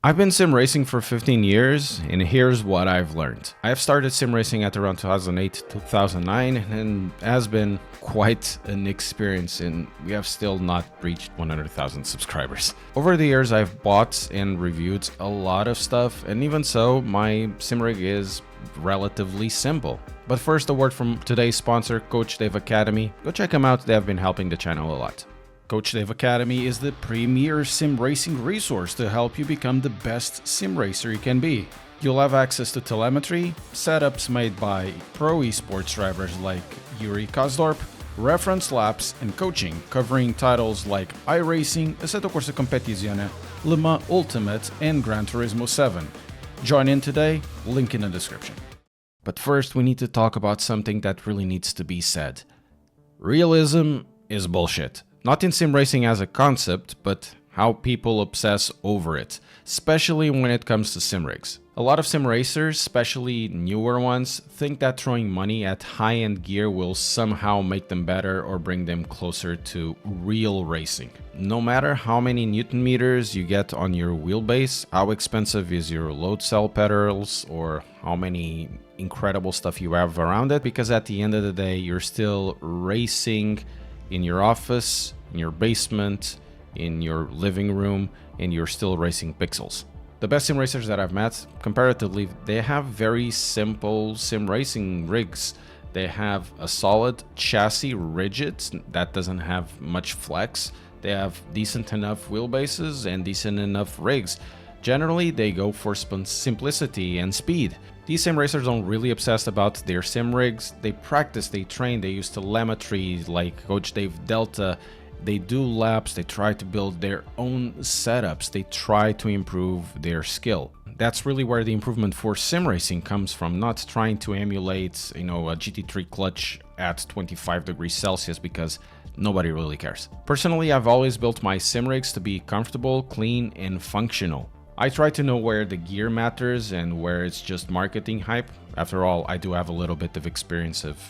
I've been sim racing for 15 years, and here's what I've learned. I have started sim racing at around 2008, 2009, and has been quite an experience, and we have still not reached 100,000 subscribers. Over the years, I've bought and reviewed a lot of stuff, and even so, my sim rig is relatively simple. But first, a word from today's sponsor, Coach Dave Academy. Go check them out, they have been helping the channel a lot. Coach Dave Academy is the premier sim racing resource to help you become the best sim racer you can be. You'll have access to telemetry, setups made by pro esports drivers like Yuri Kazdorp, reference laps, and coaching covering titles like iRacing, Assetto Corsa Competizione, Le Mans Ultimate, and Gran Turismo 7. Join in today, link in the description. But first, we need to talk about something that really needs to be said. Realism is bullshit. Not in sim racing as a concept, but how people obsess over it, especially when it comes to sim rigs. A lot of sim racers, especially newer ones, think that throwing money at high-end gear will somehow make them better or bring them closer to real racing. No matter how many Newton meters you get on your wheelbase, how expensive is your load cell pedals, or how many incredible stuff you have around it, because at the end of the day, you're still racing in your office, in your basement, in your living room, and you're still racing pixels. The best sim racers that I've met, comparatively, they have very simple sim racing rigs. They have a solid chassis, rigid, that doesn't have much flex. They have decent enough wheelbases and decent enough rigs. Generally, they go for simplicity and speed. These sim racers aren't really obsessed about their sim rigs. They practice, they train, they use telemetry like Coach Dave Delta. They do laps, they try to build their own setups, they try to improve their skill. That's really where the improvement for sim racing comes from, not trying to emulate, a GT3 clutch at 25 degrees Celsius, because nobody really cares. Personally, I've always built my sim rigs to be comfortable, clean, and functional. I try to know where the gear matters and where it's just marketing hype. After all, I do have a little bit of experience of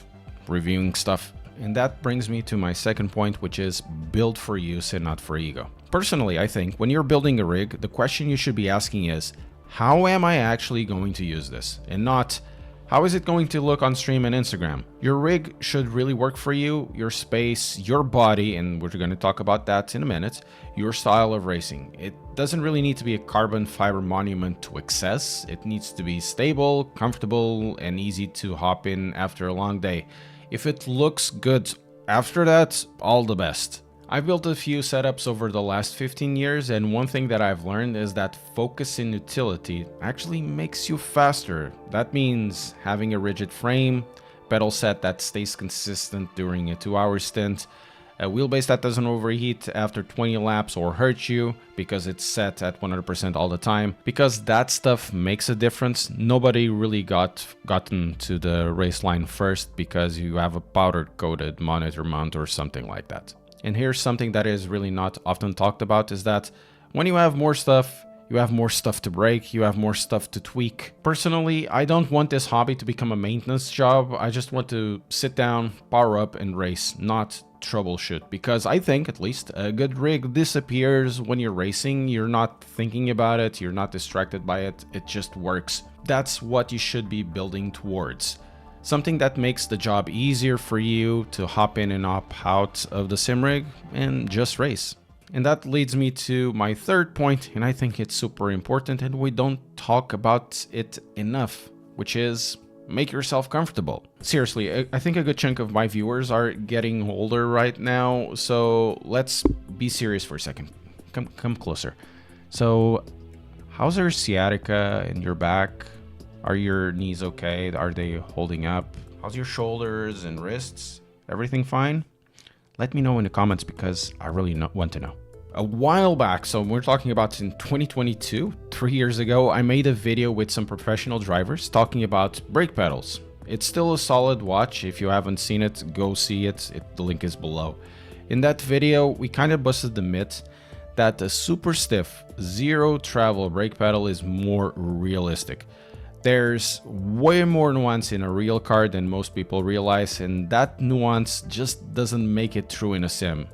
reviewing stuff. And that brings me to my second point, which is build for use and not for ego. Personally, I think when you're building a rig, the question you should be asking is, how am I actually going to use this? And not, how is it going to look on stream and Instagram? Your rig should really work for you, your space, your body, and we're going to talk about that in a minute, your style of racing. It doesn't really need to be a carbon fiber monument to excess. It needs to be stable, comfortable, and easy to hop in after a long day. If it looks good after that, all the best. I've built a few setups over the last 15 years, and one thing that I've learned is that focus in utility actually makes you faster. That means having a rigid frame, pedal set that stays consistent during a 2-hour stint, a wheelbase that doesn't overheat after 20 laps or hurt you because it's set at 100% all the time. Because that stuff makes a difference. Nobody really gotten to the race line first because you have a powder coated monitor mount or something like that. And here's something that is really not often talked about, is that when you have more stuff, you have more stuff to break, you have more stuff to tweak. Personally, I don't want this hobby to become a maintenance job. I just want to sit down, power up, and race, not troubleshoot. Because I think, at least, a good rig disappears when you're racing. You're not thinking about it, you're not distracted by it, it just works. That's what you should be building towards. Something that makes the job easier for you to hop in and hop out of the sim rig and just race. And that leads me to my third point, and I think it's super important and we don't talk about it enough, which is make yourself comfortable. Seriously, I think a good chunk of my viewers are getting older right now, so let's be serious for a second. Come closer. So, how's your sciatica and your back? Are your knees okay? Are they holding up? How's your shoulders and wrists? Everything fine? Let me know in the comments because I really want to know. A while back, so we're talking about in 2022, 3 years ago, I made a video with some professional drivers talking about brake pedals. It's still a solid watch. If you haven't seen it, go see it. The link is below. In that video, we kind of busted the myth that a super stiff, zero travel brake pedal is more realistic. There's way more nuance in a real car than most people realize, and that nuance just doesn't make it through in a sim.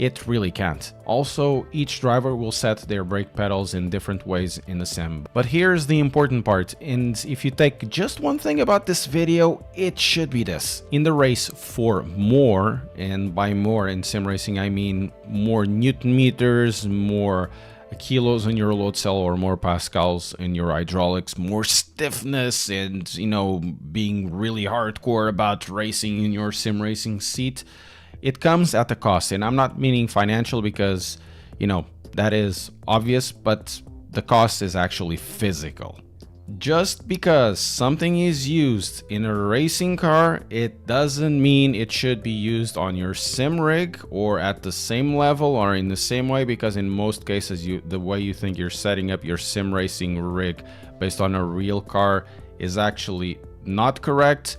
It really can't. Also, each driver will set their brake pedals in different ways in the sim. But here's the important part, and if you take just one thing about this video, it should be this. In the race for more, and by more in sim racing I mean more Newton meters, more kilos in your load cell, or more pascals in your hydraulics, more stiffness, and being really hardcore about racing in your sim racing seat, it comes at a cost. And I'm not meaning financial, because that is obvious, but the cost is actually physical. Just because something is used in a racing car, it doesn't mean it should be used on your sim rig or at the same level or in the same way, because in most cases the way you think you're setting up your sim racing rig based on a real car is actually not correct.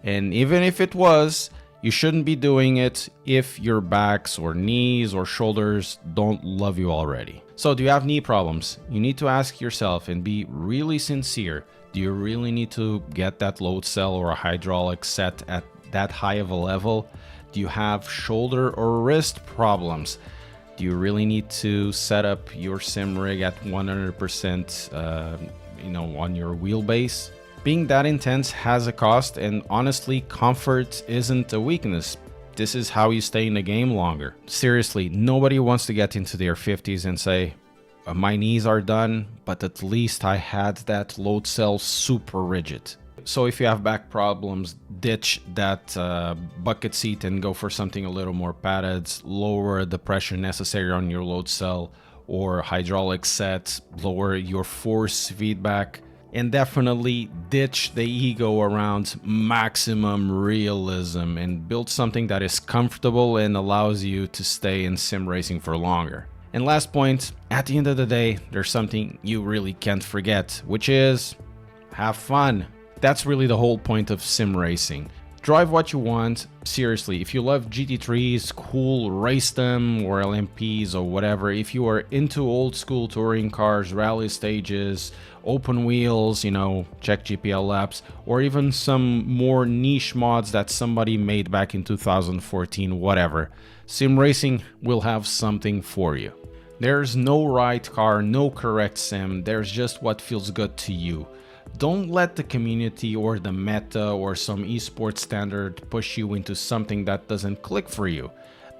And even if it was, you shouldn't be doing it if your backs or knees or shoulders don't love you already. So do you have knee problems? You need to ask yourself and be really sincere. Do you really need to get that load cell or a hydraulic set at that high of a level? Do you have shoulder or wrist problems? Do you really need to set up your sim rig at 100% on your wheelbase? Being that intense has a cost, and honestly, comfort isn't a weakness. This is how you stay in the game longer. Seriously, nobody wants to get into their 50s and say, my knees are done, but at least I had that load cell super rigid. So if you have back problems, ditch that bucket seat and go for something a little more padded, lower the pressure necessary on your load cell or hydraulic set, lower your force feedback. And definitely ditch the ego around maximum realism and build something that is comfortable and allows you to stay in sim racing for longer. And last point, at the end of the day, there's something you really can't forget, which is have fun. That's really the whole point of sim racing. Drive what you want. Seriously, if you love GT3s, cool, race them, or LMPs or whatever. If you are into old school touring cars, rally stages, open wheels, check GPL laps, or even some more niche mods that somebody made back in 2014, whatever. Sim racing will have something for you. There's no right car, no correct sim, there's just what feels good to you. Don't let the community or the meta or some esports standard push you into something that doesn't click for you.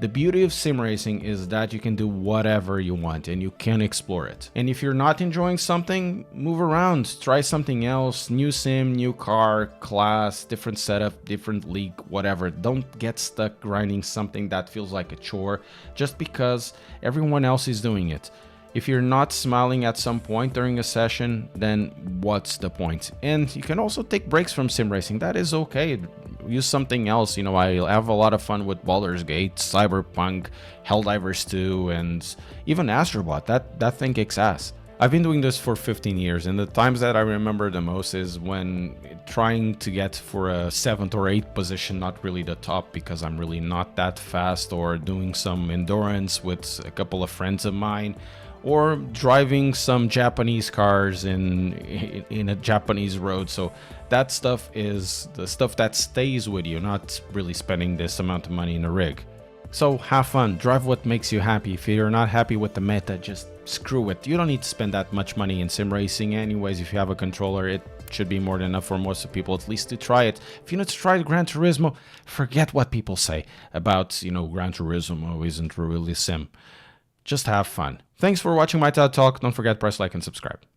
The beauty of sim racing is that you can do whatever you want and you can explore it. And if you're not enjoying something, move around, try something else, new sim, new car, class, different setup, different league, whatever. Don't get stuck grinding something that feels like a chore just because everyone else is doing it. If you're not smiling at some point during a session, then what's the point? And you can also take breaks from sim racing. That is okay. Use something else. I have a lot of fun with Baldur's Gate, Cyberpunk, Helldivers 2, and even Astrobot. That thing kicks ass. I've been doing this for 15 years, and the times that I remember the most is when trying to get for a 7th or 8th position, not really the top because I'm really not that fast, or doing some endurance with a couple of friends of mine, or driving some Japanese cars in a Japanese road. So that stuff is the stuff that stays with you, not really spending this amount of money in a rig. So have fun, drive what makes you happy. If you're not happy with the meta, just screw it. You don't need to spend that much money in sim racing anyways. If you have a controller, it should be more than enough for most of people, at least to try it. If you need to try Gran Turismo, forget what people say about, Gran Turismo isn't really sim. Just have fun. Thanks for watching my TED Talk. Don't forget to press like and subscribe.